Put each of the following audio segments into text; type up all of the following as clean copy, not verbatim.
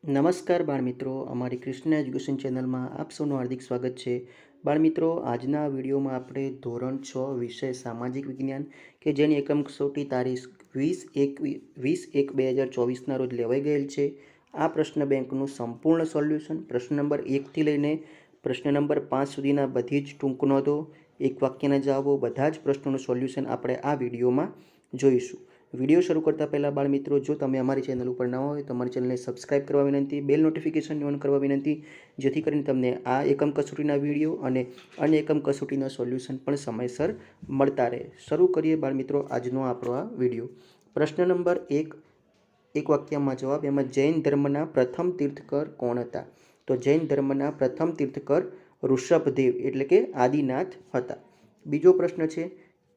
નમસ્કાર બાળમિત્રો, અમારી કૃષ્ણ એજ્યુકેશન ચેનલમાં આપ સૌનું હાર્દિક સ્વાગત છે. બાળમિત્રો, આજના વિડીયોમાં આપણે ધોરણ 6 વિષય સામાજિક વિજ્ઞાન કે જેની એકમ કસોટી તારીખ 20/1/2024ના રોજ લેવાઈ ગયેલ છે. આ પ્રશ્ન બેંકનું સંપૂર્ણ સોલ્યુશન પ્રશ્ન નંબર 1થી લઈને પ્રશ્ન નંબર 5 સુધીના બધી જ ટૂંક નોંધો, એક વાક્યના જવાબો, બધા જ પ્રશ્નોનું સોલ્યુશન આપણે આ વિડીયોમાં જોઈશું. વિડીયો શરૂ કરતાં પહેલાં બાળમિત્રો, જો તમે અમારી ચેનલ ઉપર ન હોય તો અમારી ચેનલને સબસ્ક્રાઇબ કરવા વિનંતી, બેલ નોટિફિકેશન ઓન કરવા વિનંતી, જેથી કરીને તમને આ એકમ કસોટીના વિડીયો અને અન્ય એકમ કસોટીના સોલ્યુશન પણ સમયસર મળતા રહે. શરૂ કરીએ બાળમિત્રો આજનો આપણો આ વિડીયો. પ્રશ્ન નંબર 1, એક વાક્યમાં જવાબ. એમાં જૈન ધર્મના પ્રથમ તીર્થકર કોણ હતા? તો જૈન ધર્મના પ્રથમ તીર્થકર ઋષભદેવ એટલે કે આદિનાથ હતા. બીજો પ્રશ્ન છે,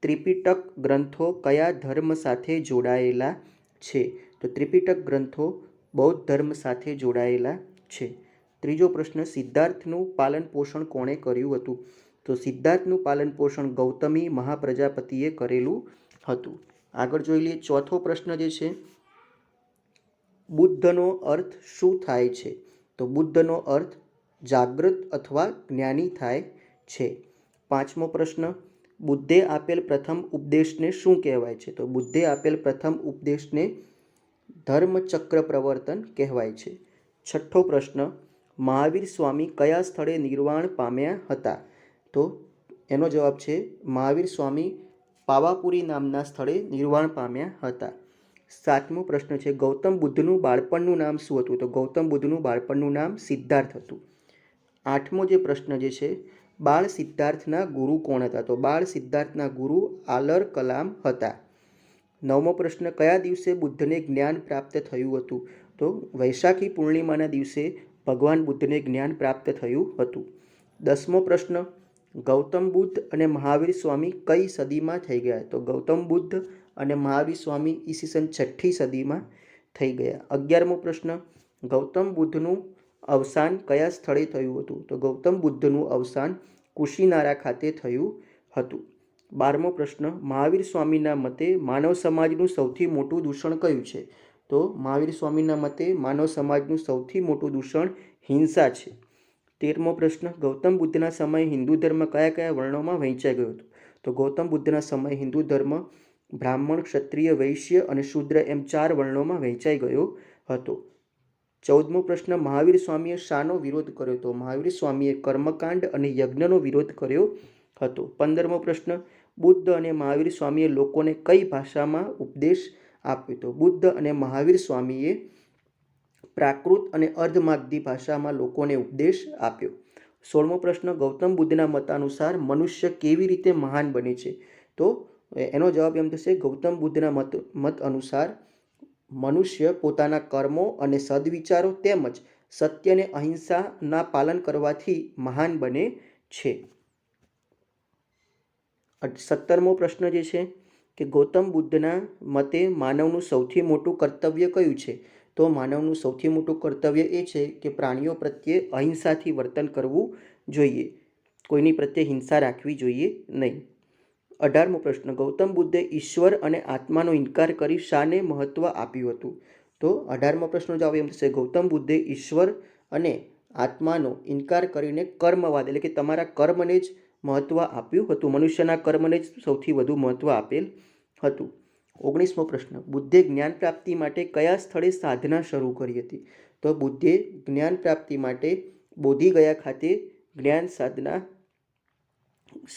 ત્રિપિટક ગ્રંથો કયા ધર્મ સાથે જોડાયેલા છે? તો ત્રિપિટક ગ્રંથો બૌદ્ધ ધર્મ સાથે જોડાયેલા છે. ત્રીજો પ્રશ્ન, સિદ્ધાર્થનું પાલન પોષણ કોણે કર્યું હતું? તો સિદ્ધાર્થનું પાલન પોષણ ગૌતમી મહાપ્રજાપતિએ કરેલું હતું. આગળ જોઈ લઈએ. ચોથો પ્રશ્ન જે છે, બુદ્ધનો અર્થ શું થાય છે? તો બુદ્ધનો અર્થ જાગૃત અથવા જ્ઞાની થાય છે. પાંચમો પ્રશ્ન, બુદ્ધે આપેલ પ્રથમ ઉપદેશને શું કહેવાય છે? તો બુદ્ધે આપેલ પ્રથમ ઉપદેશને ધર્મચક્ર પ્રવર્તન કહેવાય છે. છઠ્ઠો પ્રશ્ન, મહાવીર સ્વામી કયા સ્થળે નિર્વાણ પામ્યા હતા? તો એનો જવાબ છે મહાવીર સ્વામી પાવાપુરી નામના સ્થળે નિર્વાણ પામ્યા હતા. સાતમો પ્રશ્ન છે, ગૌતમ બુદ્ધનું બાળપણનું નામ શું હતું? તો ગૌતમ બુદ્ધનું બાળપણનું નામ સિદ્ધાર્થ હતું. આઠમો જે પ્રશ્ન જે છે, બાળ સિદ્ધાર્થના ગુરુ કોણ હતા? તો બાળ સિદ્ધાર્થના ગુરુ આલર કલામ હતા. નવમો પ્રશ્ન, કયા દિવસે બુદ્ધને જ્ઞાન પ્રાપ્ત થયું હતું? તો વૈશાખી પૂર્ણિમાના દિવસે ભગવાન બુદ્ધને જ્ઞાન પ્રાપ્ત થયું હતું. દસમો પ્રશ્ન, ગૌતમ બુદ્ધ અને મહાવીર સ્વામી કઈ સદીમાં થઈ ગયા? તો ગૌતમ બુદ્ધ અને મહાવીર સ્વામી ઈસવીસન 6ઠી સદીમાં થઈ ગયા. 11મો પ્રશ્ન, ગૌતમ બુદ્ધનું અવસાન કયા સ્થળે થયું હતું? તો ગૌતમ બુદ્ધનું અવસાન કુશીનારા ખાતે થયું હતું. 12મો પ્રશ્ન, મહાવીર સ્વામીના મતે માનવ સમાજનું સૌથી મોટું દૂષણ કયું છે? તો મહાવીર સ્વામીના મતે માનવ સમાજનું સૌથી મોટું દૂષણ હિંસા છે. 13મો પ્રશ્ન, ગૌતમ બુદ્ધના સમયે હિન્દુ ધર્મ કયા કયા વર્ણોમાં વહેંચાઈ ગયો હતો? તો ગૌતમ બુદ્ધના સમયે હિન્દુ ધર્મ બ્રાહ્મણ, ક્ષત્રિય, વૈશ્ય અને શૂદ્ર એમ 4 વર્ણોમાં વહેંચાઈ ગયો હતો. 14મો પ્રશ્ન, મહાવીર સ્વામીએ શાનો વિરોધ કર્યો? તો મહાવીર સ્વામીએ કર્મકાંડ અને યજ્ઞનો વિરોધ કર્યો હતો. 15મો પ્રશ્ન, બુદ્ધ અને મહાવીર સ્વામીએ લોકોને કઈ ભાષામાં ઉપદેશ આપ્યો? તો બુદ્ધ અને મહાવીર સ્વામીએ પ્રાકૃત અને અર્ધમાગધી ભાષામાં લોકોને ઉપદેશ આપ્યો. 16મો પ્રશ્ન, ગૌતમ બુદ્ધના મતાનુસાર મનુષ્ય કેવી રીતે મહાન બને છે? તો એનો જવાબ એમ થશે, ગૌતમ બુદ્ધના મત અનુસાર મનુષ્ય પોતાના કર્મો અને સદવિચારો તેમજ સત્ય અને અહિંસાના પાલન કરવાથી મહાન બને છે. 17મો પ્રશ્ન જે છે કે ગૌતમ બુદ્ધના મતે માનવનું સૌથી મોટું કર્તવ્ય કયું છે? તો માનવનું સૌથી મોટું કર્તવ્ય એ છે કે પ્રાણીઓ પ્રત્યે અહિંસાથી વર્તન કરવું જોઈએ, કોઈની પ્રત્યે હિંસા રાખવી જોઈએ નહીં. 18મો પ્રશ્ન, ગૌતમ બુદ્ધે ઈશ્વર અને આત્માનો ઇનકાર કરી શાને મહત્વ આપ્યું હતું? તો 18મા પ્રશ્નનો જવાબ એમ થશે, ગૌતમ બુદ્ધે ઈશ્વર અને આત્માનો ઇનકાર કરીને કર્મવાદ એટલે કે તમારા કર્મને જ મહત્વ આપ્યું હતું. મનુષ્યના કર્મને જ સૌથી વધુ મહત્વ આપેલ હતું. 19મો પ્રશ્ન, બુદ્ધે જ્ઞાન પ્રાપ્તિ માટે કયા સ્થળે સાધના શરૂ કરી હતી? તો બુદ્ધે જ્ઞાન પ્રાપ્તિ માટે બોધિગયા ખાતે જ્ઞાન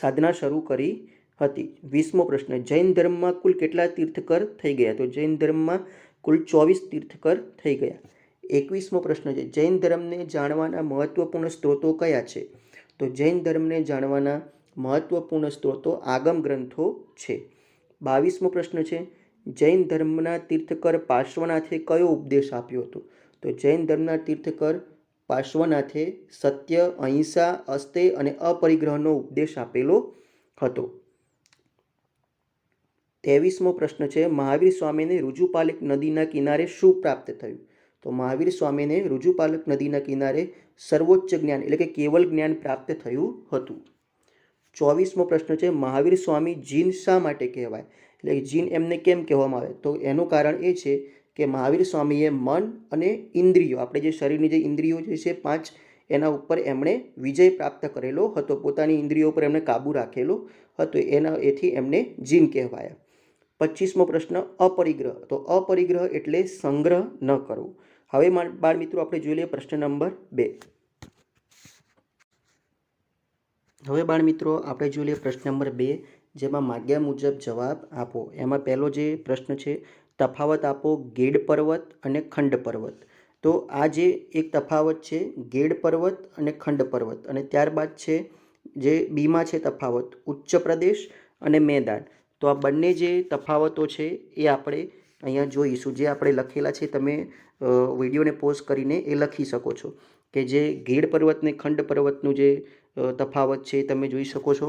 સાધના શરૂ કરી હતી. 20મો પ્રશ્ન, જૈન ધર્મમાં કુલ કેટલા તીર્થકર થઈ ગયા? તો જૈન ધર્મમાં કુલ 24 તીર્થકર થઈ ગયા. 21મો પ્રશ્ન છે, જૈન ધર્મને જાણવાના મહત્વપૂર્ણ સ્ત્રોતો કયા છે? તો જૈન ધર્મને જાણવાના મહત્વપૂર્ણ સ્ત્રોતો આગમ ગ્રંથો છે. 22મો પ્રશ્ન છે, જૈન ધર્મના તીર્થકર પાર્શ્વનાથે કયો ઉપદેશ આપ્યો હતો? તો જૈન ધર્મના તીર્થકર પાર્શ્વનાથે સત્ય, અહિંસા, અસ્તેય અને અપરિગ્રહનો ઉપદેશ આપેલો હતો. 23મો પ્રશ્ન છે, મહાવીર સ્વામીને ઋજુપાલક નદીના કિનારે શું પ્રાપ્ત થયું? તો મહાવીર સ્વામીને ઋજુપાલક નદીના કિનારે સર્વોચ્ચ જ્ઞાન એટલે કે કેવલ જ્ઞાન પ્રાપ્ત થયું હતું. 24મો પ્રશ્ન છે, મહાવીર સ્વામી જીન શા માટે કહેવાય? એટલે જીન એમને કેમ કહેવામાં આવે? તો એનું કારણ એ છે કે મહાવીર સ્વામીએ મન અને ઇન્દ્રિયો, આપણે જે શરીરની જે ઇન્દ્રિયો જે છે 5, એના ઉપર એમણે વિજય પ્રાપ્ત કરેલો હતો, પોતાની ઇન્દ્રિયો ઉપર એમણે કાબૂ રાખેલો હતો, એથી એમને જીન કહેવાયા. 25મો પ્રશ્ન અપરિગ્રહ. તો અપરિગ્રહ એટલે સંગ્રહ ન કરવો. હવે બાળ મિત્રો આપણે જોઈ લઈએ પ્રશ્ન નંબર 2. હવે બાળ મિત્રો આપણે જોઈ લઈએ પ્રશ્ન નંબર 2, જેમાં માગ્યા મુજબ જવાબ આપો. એમાં પહેલો જે પ્રશ્ન છે, તફાવત આપો ગેડ પર્વત અને ખંડ પર્વત. તો આ જે એક તફાવત છે ગેડ પર્વત અને ખંડ પર્વત, અને ત્યારબાદ છે જે બીમાં છે તફાવત ઉચ્ચ પ્રદેશ અને મેદાન. તો આ બંને જે તફાવતો છે એ આપણે અહીંયા જોઈશું, જે આપણે લખેલા છે. તમે વિડીયોને પોઝ કરીને એ લખી શકો છો કે જે ગેડ પર્વત ને ખંડ પર્વતનું જે તફાવત છે તમે જોઈ શકો છો,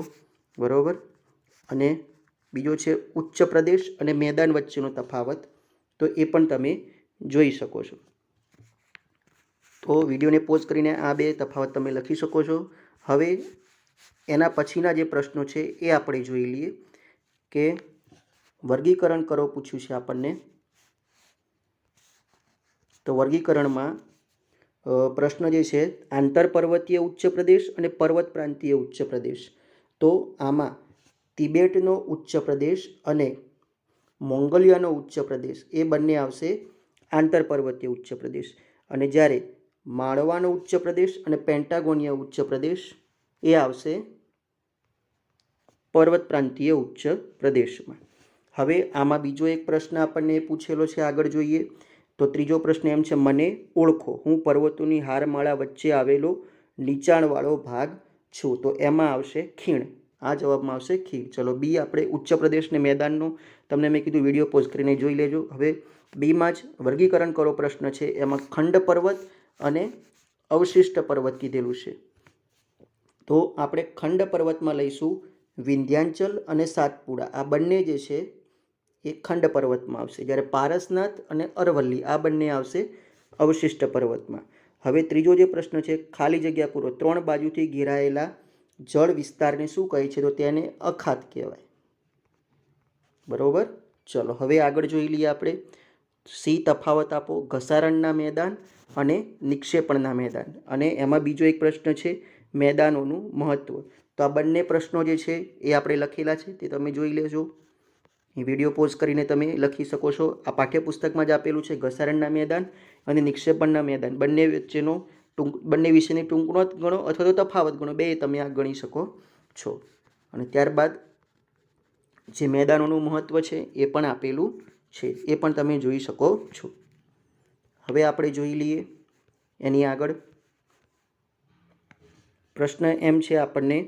બરાબર. અને બીજો છે ઉચ્ચ પ્રદેશ અને મેદાન વચ્ચેનો તફાવત, તો એ પણ તમે જોઈ શકો છો. તો વિડીયોને પોઝ કરીને આ બે તફાવત તમે લખી શકો છો. હવે એના પછીના જે પ્રશ્નો છે એ આપણે જોઈ લઈએ કે વર્ગીકરણ કરો પૂછ્યું છે આપણને. તો વર્ગીકરણમાં પ્રશ્ન જે છે આંતરપર્વતીય ઉચ્ચ પ્રદેશ અને પર્વત પ્રાંતીય ઉચ્ચ પ્રદેશ. તો આમાં તિબેટનો ઉચ્ચ પ્રદેશ અને મોંગોલિયાનો ઉચ્ચ પ્રદેશ એ બંને આવશે આંતરપર્વતીય ઉચ્ચ પ્રદેશ, અને જ્યારે માળવાનો ઉચ્ચ પ્રદેશ અને પેન્ટાગોનિયા ઉચ્ચ પ્રદેશ એ આવશે પર્વત પ્રાંતીય ઉચ્ચ પ્રદેશમાં. હવે આમાં બીજો એક પ્રશ્ન આપણને પૂછેલો છે, આગળ જોઈએ. તો ત્રીજો પ્રશ્ન એમ છે, મને ઓળખો, હું પર્વતોની હારમાળા વચ્ચે આવેલો નીચાણવાળો ભાગ છું. તો એમાં આવશે ખીણ. આ જવાબમાં આવશે ખીણ. ચલો બી આપણે ઉચ્ચ પ્રદેશ ને મેદાનનો તમને મેં કીધું વિડીયો પોઝ કરીને જોઈ લેજો. હવે બીમાં જ વર્ગીકરણ કરો પ્રશ્ન છે, એમાં ખંડ પર્વત અને અવશિષ્ટ પર્વત કીધેલું છે. તો આપણે ખંડ પર્વતમાં લઈશું વિંધ્યાચલ અને સાતપુડા. આ બંને જે છે એ ખંડ પર્વતમાં આવશે, જ્યારે પારસનાથ અને અરવલ્લી આ બંને આવશે અવશિષ્ટ પર્વતમાં. હવે ત્રીજો જે પ્રશ્ન છે, ખાલી જગ્યા પૂરો. 3 બાજુથી ઘેરાયેલા જળ વિસ્તારને શું કહે છે? તો તેને અખાત કહેવાય, બરોબર. ચલો હવે આગળ જોઈ લઈએ આપણે. સી તફાવત આપો ઘસારણના મેદાન અને નિક્ષેપણના મેદાન. અને એમાં બીજો એક પ્રશ્ન છે મેદાનોનું મહત્વ. તો આ બંને પ્રશ્નો જે છે એ આપણે લખેલા છે, તે તમે જોઈ લેજો. વિડીયો પોઝ કરીને તમે લખી શકો છો. આ પાઠ્યપુસ્તકમાં જ આપેલું છે. ઘસારણના મેદાન અને નિક્ષેપણના મેદાન બંને વિશેની ટૂંક નોંધ ગણો અથવા તો તફાવત ગણો, બે તમે આ ગણી શકો છો. અને ત્યારબાદ જે મેદાનોનું મહત્વ છે એ પણ આપેલું છે, એ પણ તમે જોઈ શકો છો. હવે આપણે જોઈ લઈએ એની આગળ. પ્રશ્ન એમ છે આપણને,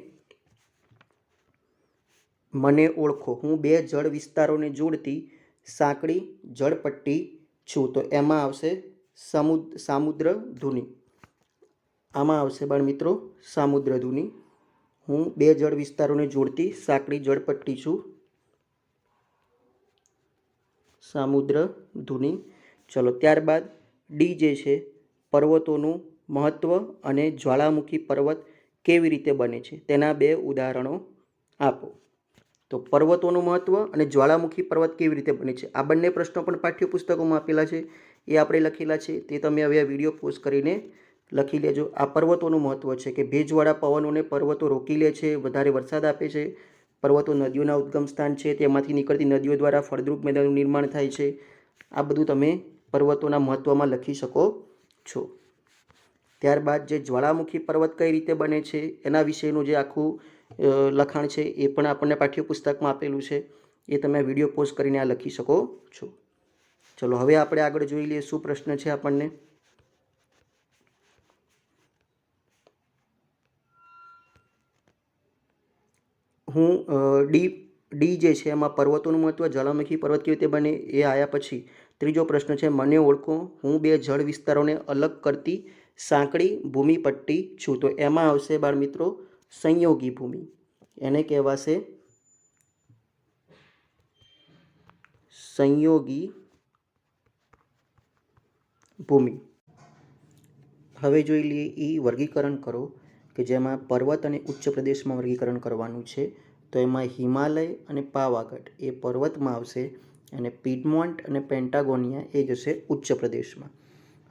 મને ઓળખો, હું 2 જળ વિસ્તારોને જોડતી સાંકડી જળપટ્ટી છું. તો એમાં આવશે સામુદ્ર ધુની. આમાં આવશે બાળ મિત્રો સામુદ્ર ધુની. હું 2 જળ વિસ્તારોને જોડતી સાંકડી જળપટ્ટી છું, સામુદ્ર ધુની. ચલો ત્યારબાદ ડી જે છે પર્વતોનું મહત્વ અને જ્વાળામુખી પર્વત કેવી રીતે બને છે તેના 2 ઉદાહરણો આપો. તો પર્વતોનું મહત્વ અને જ્વાળામુખી પર્વત કેવી રીતે બને છે, આ બંને પ્રશ્નો પણ પાઠ્યપુસ્તકોમાં આપેલા છે, એ આપણે લખેલા છે. તે તમે હવે આ વિડીયો પોઝ કરીને લખી લેજો. આ પર્વતોનું મહત્વ છે કે ભેજવાળા પવનોને પર્વતો રોકી લે છે, વધારે વરસાદ આપે છે. પર્વતો નદીઓના ઉદ્ગમ સ્થાન છે, તેમાંથી નીકળતી નદીઓ દ્વારા ફળદ્રુપ મેદાનનું નિર્માણ થાય છે. આ બધું તમે પર્વતોના મહત્વમાં લખી શકો છો. ત્યારબાદ જે જ્વાળામુખી પર્વત કઈ રીતે બને છે એના વિશેનું જે આખું લખાણ છે એ પણ આપણને પાઠ્યપુસ્તકમાં આપેલું છે, એ તમે વિડીયો પોઝ કરીને આ લખી શકો છો. ચલો હવે આપણે આગળ જોઈ લઈએ શું પ્રશ્ન છે આપણને. હું ડી જે છે એમાં પર્વતોનું મહત્વ, જ્વાળામુખી પર્વત કેવી રીતે બને એ આવ્યા પછી ત્રીજો પ્રશ્ન છે, મને ઓળખો, હું 2 જળ વિસ્તારોને અલગ કરતી સાંકડી ભૂમિપટ્ટી છું. તો એમાં આવશે બાળ મિત્રો સંયોગી ભૂમિ. એને કહેવાશે સંયોગી ભૂમિ. હવે જોઈ લઈએ ઈ વર્ગીકરણ કરો, કે જેમાં પર્વત અને ઉચ્ચ પ્રદેશમાં વર્ગીકરણ કરવાનું છે. તો એમાં હિમાલય અને પાવાગઢ એ પર્વતમાં આવશે અને પીડમોન્ટ અને પેન્ટાગોનિયા એ જશે ઉચ્ચ પ્રદેશમાં.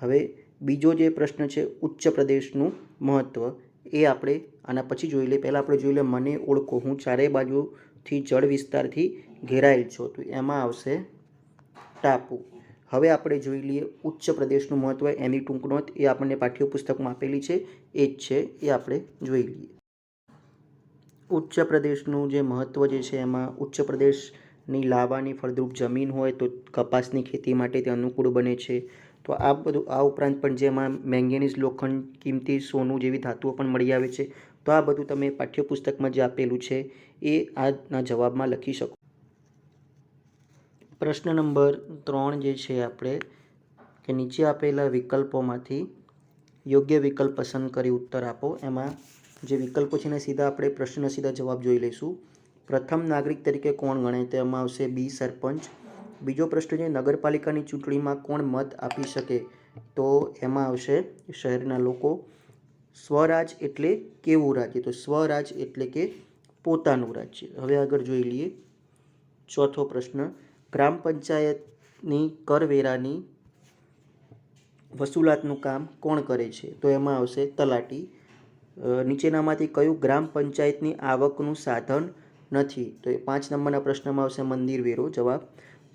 હવે બીજો જે પ્રશ્ન છે ઉચ્ચ પ્રદેશનું મહત્ત્વ એ આપણે આના પછી જોઈ લઈએ. પહેલાં આપણે જોઈ લઈએ મને ઓળખો, હું ચારે બાજુથી જળ વિસ્તારથી ઘેરાયેલ છું, તો એમાં આવશે ટાપુ. હવે આપણે જોઈ લઈએ ઉચ્ચ પ્રદેશનું મહત્ત્વ, એની ટૂંક નોંધ એ આપણને પાઠ્યપુસ્તકમાં આપેલી છે એ જ છે, એ આપણે જોઈ લઈએ. ઉચ્ચ પ્રદેશનું જે મહત્ત્વ જે છે એમાં ઉચ્ચ પ્રદેશની લાવાની ફળદ્રુપ જમીન હોય તો કપાસની ખેતી માટે તે અનુકૂળ બને છે. તો આ બધું, આ ઉપરાંત પણ જેમાં મેંગેનીઝ, લોખંડ, કિંમતી સોનું જેવી ધાતુઓ પણ મળી આવે છે. તો આ બધું તમે પાઠ્યપુસ્તકમાં જે આપેલું છે એ આજના જવાબમાં લખી શકો. પ્રશ્ન નંબર 3 જે છે આપણે કે નીચે આપેલા વિકલ્પોમાંથી યોગ્ય વિકલ્પ પસંદ કરી ઉત્તર આપો. એમાં જે વિકલ્પો છે ને સીધા આપણે પ્રશ્નના સીધા જવાબ જોઈ લઈશું. પ્રથમ નાગરિક તરીકે કોણ ગણાય? તો એમાં આવશે બી, સરપંચ. બીજો પ્રશ્ન છે નગરપાલિકાની ચૂંટણીમાં કોણ મત આપી શકે? તો એમાં આવશે શહેરના લોકો. સ્વરાજ એટલે કેવું રાજ્ય? તો સ્વરાજ એટલે કે પોતાનું રાજ્ય. હવે આગળ જોઈ લઈએ ચોથો પ્રશ્ન, ગ્રામ પંચાયતની કરવેરાની વસૂલાતનું કામ કોણ કરે છે? તો એમાં આવશે તલાટી. નીચેનામાંથી કયું ગ્રામ પંચાયતની આવકનું સાધન નથી? તો એ 5 નંબરના પ્રશ્નમાં આવશે મંદિર વેરો જવાબ.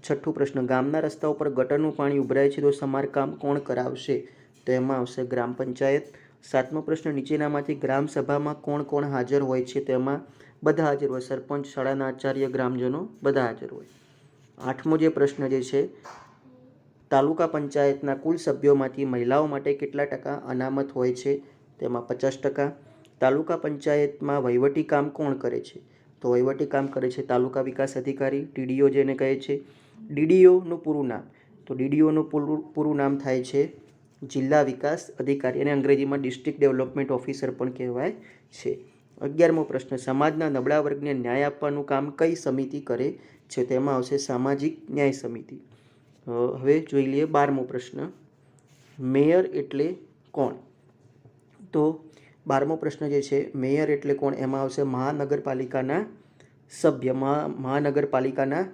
છઠ્ઠું પ્રશ્ન, ગામના રસ્તાઓ પર ગટરનું પાણી ઉભરાય છે તો સમારકામ કોણ કરાવશે? તો એમાં આવશે ગ્રામ પંચાયત. 7મો પ્રશ્ન, નીચેનામાંથી ગ્રામ સભામાં કોણ કોણ હાજર હોય છે? તો એમાં બધા હાજર હોય, સરપંચ, શાળાના આચાર્ય, ગ્રામજનો બધા હાજર હોય. 8મો જે પ્રશ્ન જે છે, તાલુકા પંચાયતના કુલ સભ્યોમાંથી મહિલાઓ માટે કેટલા ટકા અનામત હોય છે? તેમાં 50%. તાલુકા પંચાયતમાં વહીવટી કામ કોણ કરે છે? તો વહીવટી કામ કરે છે તાલુકા વિકાસ અધિકારી, ટીડીઓ જેને કહે છે. ડીડીઓનું પૂરું નામ, તો ડીડીઓનું પૂરું નામ થાય છે જિલ્લા વિકાસ અધિકારી, અને અંગ્રેજીમાં ડિસ્ટ્રિક્ટ ડેવલપમેન્ટ ઓફિસર પણ કહેવાય છે. 11મો પ્રશ્ન, સમાજના નબળા વર્ગને ન્યાય આપવાનું કામ કઈ સમિતિ કરે છે? તેમાં આવશે સામાજિક ન્યાય સમિતિ. હવે જોઈ લઈએ 12મો પ્રશ્ન, મેયર એટલે કોણ? તો 12મો પ્રશ્ન જે છે મેયર એટલે કોણ, એમાં આવશે મહાનગરપાલિકાના સભ્ય. મહાનગરપાલિકાના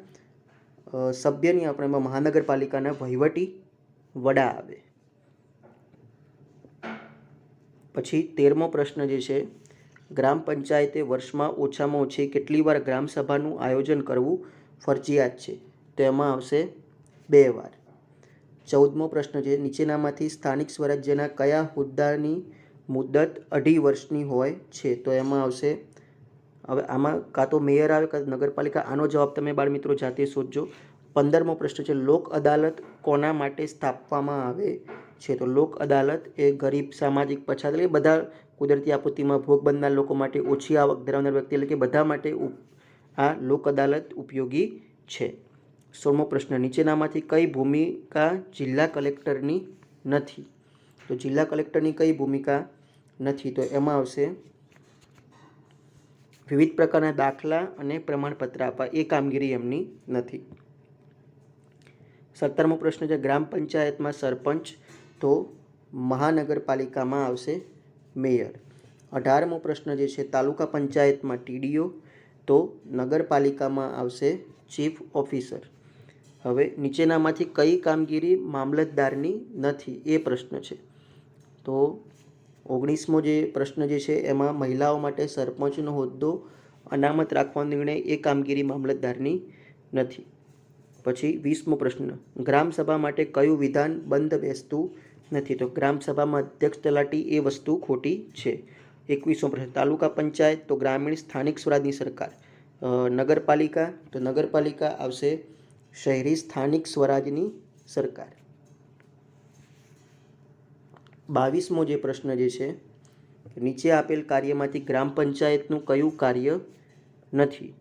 સભ્યની આપણે એમાં મહાનગરપાલિકાના વહીવટી વડા આવે. પછી 13મો પ્રશ્ન જે છે, ગ્રામ પંચાયતે વર્ષમાં ઓછામાં ઓછી કેટલી વાર ગ્રામસભાનું આયોજન કરવું ફરજિયાત છે? તો એમાં આવશે 2 વાર. 14મો પ્રશ્ન છે, નીચેનામાંથી સ્થાનિક સ્વરાજ્યના કયા હોદ્દાની મુદત 2.5 વર્ષની હોય છે? તો એમાં આવશે, હવે આમાં કાં તો મેયર આવે કાં તો નગરપાલિકા. આનો જવાબ તમે બાળ મિત્રો જાતે શોધજો. 15મો પ્રશ્ન છે, લોક અદાલત કોના માટે સ્થાપવામાં આવે છે? તો લોક અદાલત એ ગરીબ, સામાજિક પછાત એટલે બધા કુદરતી આપત્તિમાં ભોગ બનનાર લોકો માટે, ઓછી આવક ધરાવનાર વ્યક્તિ એટલે કે બધા માટે આ લોક અદાલત ઉપયોગી છે. 16મો પ્રશ્ન, નીચેનામાંથી કઈ ભૂમિકા જિલ્લા કલેક્ટરની નથી? તો જિલ્લા કલેક્ટરની કઈ ભૂમિકા નથી? તો એમાં આવશે વિવિધ પ્રકારના દાખલા અને પ્રમાણપત્ર આપવા, એ કામગીરી એમની નથી. 17મો પ્રશ્ન છે, ગ્રામ પંચાયતમાં સરપંચ તો મહાનગરપાલિકામાં આવશે મેયર. 18મો પ્રશ્ન જે છે, તાલુકા પંચાયતમાં ટીડીઓ તો નગરપાલિકામાં આવશે ચીફ ઓફિસર. હવે નીચેનામાંથી કઈ કામગીરી મામલતદારની નથી? એ પ્રશ્ન છે. તો 19મો જે પ્રશ્ન જે છે એમાં મહિલાઓ માટે સરપંચનો હોદ્દો અનામત રાખવાનો નિર્ણય, એ કામગીરી મામલતદારની નથી. પછી 20મો પ્રશ્ન, ગ્રામસભા માટે કયું વિધાન બંધ બેસતું નથી? તો ગ્રામસભામાં અધ્યક્ષ, તલાટી એ વસ્તુ ખોટી છે. 21મો પ્રશ્ન, તાલુકા પંચાયત તો ગ્રામીણ સ્થાનિક સ્વરાજની સરકાર. નગરપાલિકા તો નગરપાલિકા આવશે શહેરી સ્થાનિક સ્વરાજની સરકાર. 22મો જે પ્રશ્ન જે છે, નીચે આપેલ કાર્યમાંથી ગ્રામ પંચાયતનું કયું કાર્ય નથી?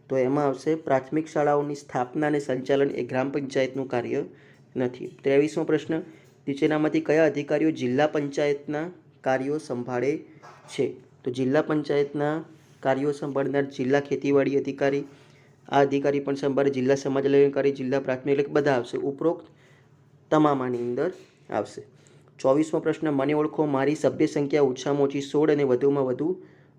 તો એમાં આવશે પ્રાથમિક શાળાઓની સ્થાપના અને સંચાલન એ ગ્રામ પંચાયતનું કાર્ય નથી. 23મો પ્રશ્ન, નીચેનામાંથી કયા અધિકારીઓ જિલ્લા પંચાયતના કાર્યો સંભાળે છે? તો જિલ્લા પંચાયતના કાર્યો સંભાળનાર જિલ્લા ખેતીવાડી અધિકારી, આ અધિકારી પણ સંભાળે, જિલ્લા સમાજ કલ્યાણ અધિકારી, જિલ્લા પ્રાથમિક, એટલે બધા આવશે, ઉપરોક્ત તમામ આની અંદર આવશે. 24મો પ્રશ્ન, મને ઓળખો, મારી સભ્ય સંખ્યા ઓછામાં ઓછી 16 અને વધુમાં વધુ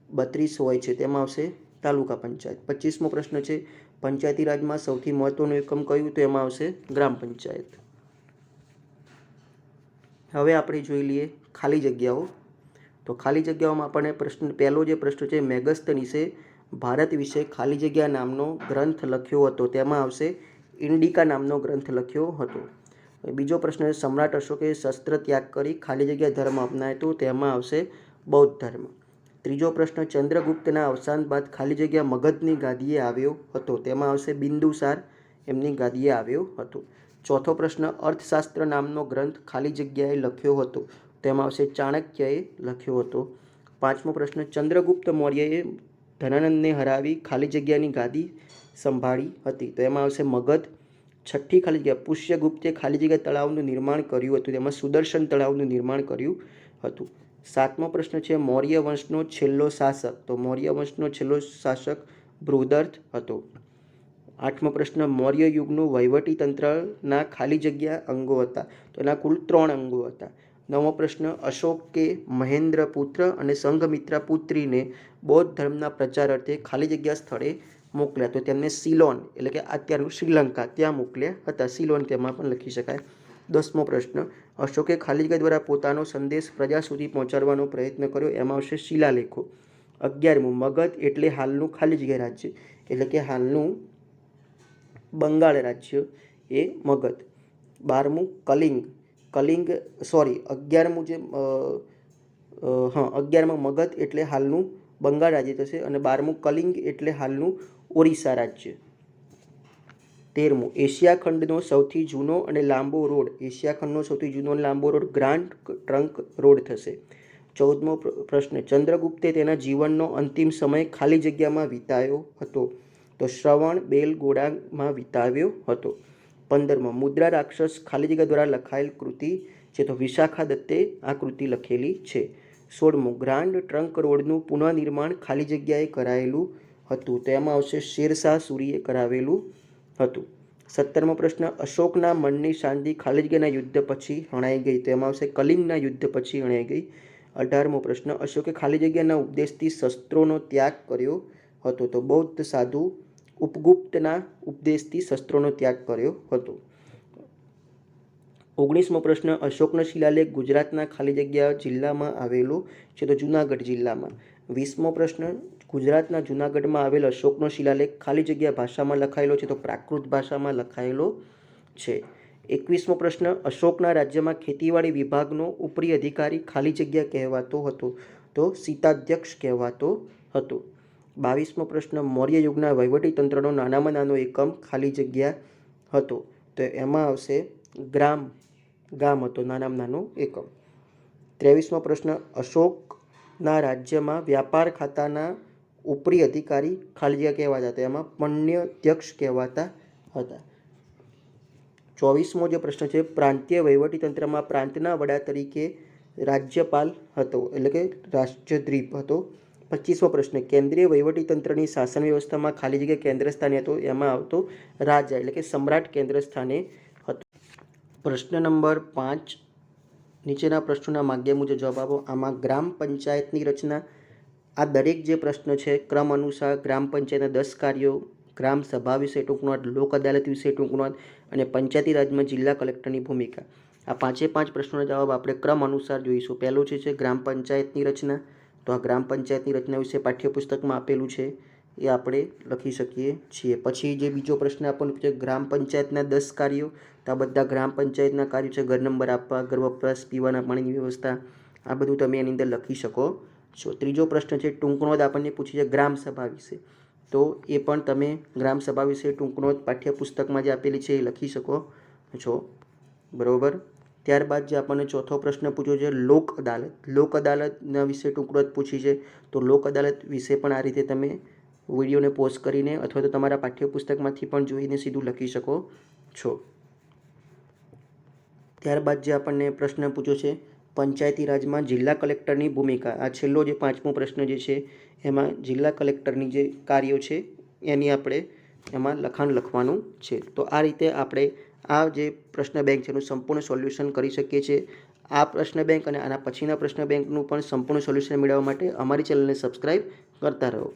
32 હોય છે. તેમાં આવશે તાલુકા પંચાયત. 25મો પ્રશ્ન છે, પંચાયતી રાજમાં સૌથી મહત્વનું એકમ કયું? તો એમાં આવશે ગ્રામ પંચાયત. હવે આપણે જોઈ લઈએ ખાલી જગ્યાઓ. તો ખાલી જગ્યાઓમાં આપણને પહેલો જે પ્રશ્ન છે, મેગસ્તનીસે ભારત વિશે ખાલી જગ્યા નામનો ગ્રંથ લખ્યો હતો. તેમાં આવશે ઇન્ડિકા નામનો ગ્રંથ લખ્યો હતો. બીજો પ્રશ્ન, સમ્રાટ અશોકે શસ્ત્ર ત્યાગ કરી ખાલી જગ્યા ધર્મ અપનાવ્યો હતો. તેમાં આવશે બૌદ્ધ ધર્મ. ત્રીજો પ્રશ્ન, ચંદ્રગુપ્તના અવસાન બાદ ખાલી જગ્યા મગધની ગાદીએ આવ્યો હતો. તેમાં આવશે બિંદુસાર એમની ગાદીએ આવ્યો હતો. ચોથો પ્રશ્ન, અર્થશાસ્ત્ર નામનો ગ્રંથ ખાલી જગ્યાએ લખ્યો હતો. તેમાં આવશે ચાણક્યએ લખ્યો હતો. પાંચમો પ્રશ્ન, ચંદ્રગુપ્ત મૌર્યએ ધનાનંદને હરાવી ખાલી જગ્યાની ગાદી સંભાળી હતી. તો એમાં આવશે મગધ. છઠ્ઠી ખાલી જગ્યા, પુષ્યગુપ્તે ખાલી જગ્યા તળાવનું નિર્માણ કર્યું હતું. તેમાં સુદર્શન તળાવનું નિર્માણ કર્યું હતું. સાતમો પ્રશ્ન છે, મૌર્ય વંશનો છેલ્લો શાસક. તો મૌર્ય વંશનો છેલ્લો શાસક બૃહદર્થ હતો. આઠમો પ્રશ્ન, મૌર્ય યુગનું વહીવટી તંત્રના ખાલી જગ્યા અંગો હતા. તો એના કુલ 3 અંગો હતા. નવમો પ્રશ્ન, અશોકે મહેન્દ્ર પુત્ર અને સંઘમિત્રા પુત્રીને બૌદ્ધ ધર્મના પ્રચાર અર્થે ખાલી જગ્યા સ્થળે મોકલ્યા. તો તેમને સિલોન એટલે કે અત્યારનું શ્રીલંકા ત્યાં મોકલ્યા હતા. સિલોન તેમાં પણ લખી શકાય. 10મો પ્રશ્ન, અશોકે ખાલી જગ્યા દ્વારા પોતાનો સંદેશ પ્રજા સુધી પહોંચાડવાનો પ્રયત્ન કર્યો. એમાં આવશે શિલાલેખો. 11મું, મગધ એટલે હાલનું ખાલી જગ્યા રાજ્ય એટલે કે હાલનું બંગાળ રાજ્ય એ મગધ. 12મું, કલિંગ. 11મું જે 11માં મગધ એટલે હાલનું બંગાળ રાજ્ય થશે અને 12મું કલિંગ એટલે હાલનું ઓરિસ્સા રાજ્ય. 13મું, એશિયા ખંડનો સૌથી જૂનો અને લાંબો રોડ. એશિયા ખંડનો સૌથી જૂનો અને લાંબો રોડ ગ્રાન્ડ ટ્રંક રોડ થશે. 14મો પ્રશ્ન, ચંદ્રગુપ્તે તેના જીવનનો અંતિમ સમય ખાલી જગ્યામાં વિતાવ્યો હતો. તો શ્રવણ બેલગોડામાં વિતાવ્યો હતો. 15મો, મુદ્રા રાક્ષસ ખાલી જગ્યા દ્વારા લખાયેલ કૃતિ છે. તો વિશાખા દત્તે આ કૃતિ લખેલી છે. 16મો, ગ્રાન્ડ ટ્રંક રોડનું પુનઃનિર્માણ ખાલી જગ્યાએ કરાયેલું હતું. તો એમાં આવશે શેરશાહ સૂરીએ કરાવેલું હતું. 17મો પ્રશ્ન, અશોકના મનની શાંતિ ખાલી જગ્યાના યુદ્ધ પછી હણાઈ ગઈ. તો એમાં આવશે કલિંગના યુદ્ધ પછી હણાઈ ગઈ. 18મો પ્રશ્ન, અશોકે ખાલી જગ્યાના ઉપદેશથી શસ્ત્રોનો ત્યાગ કર્યો હતો. તો બૌદ્ધ સાધુ ઉપગુપ્તના ઉપદેશથી શસ્ત્રોનો ત્યાગ કર્યો હતો. 19મો પ્રશ્ન, અશોકનો શિલાલેખ ગુજરાતના ખાલી જગ્યા જિલ્લામાં આવેલો છે. તો જુનાગઢ જિલ્લામાં. 20મો પ્રશ્ન, ગુજરાતના જુનાગઢમાં આવેલ અશોકનો શિલાલેખ ખાલી જગ્યા ભાષામાં લખાયેલો છે. તો પ્રાકૃત ભાષામાં લખાયેલો છે. 21મો પ્રશ્ન, અશોકના રાજ્યમાં ખેતીવાડી વિભાગનો ઉપરી અધિકારી ખાલી જગ્યા કહેવાતો હતો. તો સીતાધ્યક્ષ કહેવાતો હતો. 22મો પ્રશ્ન, મૌર્ય યુગના વહીવટી તંત્રનો નાનામાં નાનો એકમ ખાલી જગ્યા હતો. તો એમાં આવશે ગામ હતો નાનામાં નાનો એકમ. 23મો પ્રશ્ન, અશોકના રાજ્યમાં વ્યાપાર ખાતાના ઉપરી અધિકારી ખાલી જગ્યા કહેવાતા હતા. એમાં પણ્યધ્યક્ષ કહેવાતા હતા. 24મો જે પ્રશ્ન છે, પ્રાંતીય વહીવટી તંત્રમાં પ્રાંતના વડા તરીકે રાજ્યપાલ હતો એટલે કે રાષ્ટ્રદ્વીપ હતો. 25મો પ્રશ્ન, કેન્દ્રીય વહીવટી તંત્રની શાસન વ્યવસ્થામાં ખાલી જગ્યા કેન્દ્ર સ્થાને હતો. એમાં આવતો રાજા એટલે કે સમ્રાટ કેન્દ્ર સ્થાને હતો. પ્રશ્ન નંબર 5, નીચેના પ્રશ્નોના માગ્યા મુજબ જવાબ આપો. આમાં ગ્રામ પંચાયતની રચના, આ દરેક જે પ્રશ્ન છે ક્રમ અનુસાર ગ્રામ પંચાયતના 10 કાર્યો, ગ્રામ સભા વિશે ટૂંક નોંધ, લોક અદાલત વિશે ટૂંક નોંધ અને પંચાયતી રાજમાં જિલ્લા કલેક્ટરની ભૂમિકા. આ 5 પ્રશ્નોના જવાબ આપણે ક્રમ અનુસાર જોઈશું. પહેલું છે ગ્રામ પંચાયતની રચના. તો આ ગ્રામ પંચાયતની રચના વિશે પાઠ્યપુસ્તકમાં આપેલું છે, એ આપણે લખી શકીએ છીએ. પછી જે બીજો પ્રશ્ન આપણને છે ગ્રામ પંચાયતના 10 કાર્યો. તો આ બધા ગ્રામ પંચાયતના કાર્યો છે, ઘર નંબર આપવા, ઘર વપરાશ, પીવાના પાણીની વ્યવસ્થા, આ બધું તમે એની અંદર લખી શકો છો. ત્રીજો પ્રશ્ન છે ટૂંક નોંધ આપણને પૂછી છે ગ્રામ સભા વિશે. તો એ પણ તમે ગ્રામ સભા વિશે ટૂંક નોંધ પાઠ્યપુસ્તકમાં જે આપેલી છે એ લખી શકો છો. બરાબર. ત્યારબાદ જે આપણને ચોથો પ્રશ્ન પૂછ્યો છે લોક અદાલત. લોક અદાલતના વિશે ટૂંક નોંધ પૂછી છે. તો લોક અદાલત વિશે પણ આ રીતે તમે વિડીયોને પોઝ કરીને અથવા તો તમારા પાઠ્યપુસ્તકમાંથી પણ જોઈને સીધું લખી શકો છો. ત્યારબાદ જે આપણને પ્રશ્ન પૂછ્યો છે પંચાયતી રાજમાં જિલ્લા કલેક્ટરની ભૂમિકા. આ છેલ્લો જે 5મો પ્રશ્ન જે છે એમાં જિલ્લા કલેક્ટરની જે કાર્યો છે એની આપણે એમાં લખાણ લખવાનું છે. તો આ રીતે આપણે આ જે પ્રશ્ન બેંક છે એનું સંપૂર્ણ સોલ્યુશન કરી શકીએ છીએ. આ પ્રશ્ન બેંક અને આના પછીના પ્રશ્ન બેંકનું પણ સંપૂર્ણ સોલ્યુશન મેળવવા માટે અમારી ચેનલને સબસ્ક્રાઈબ કરતા રહો.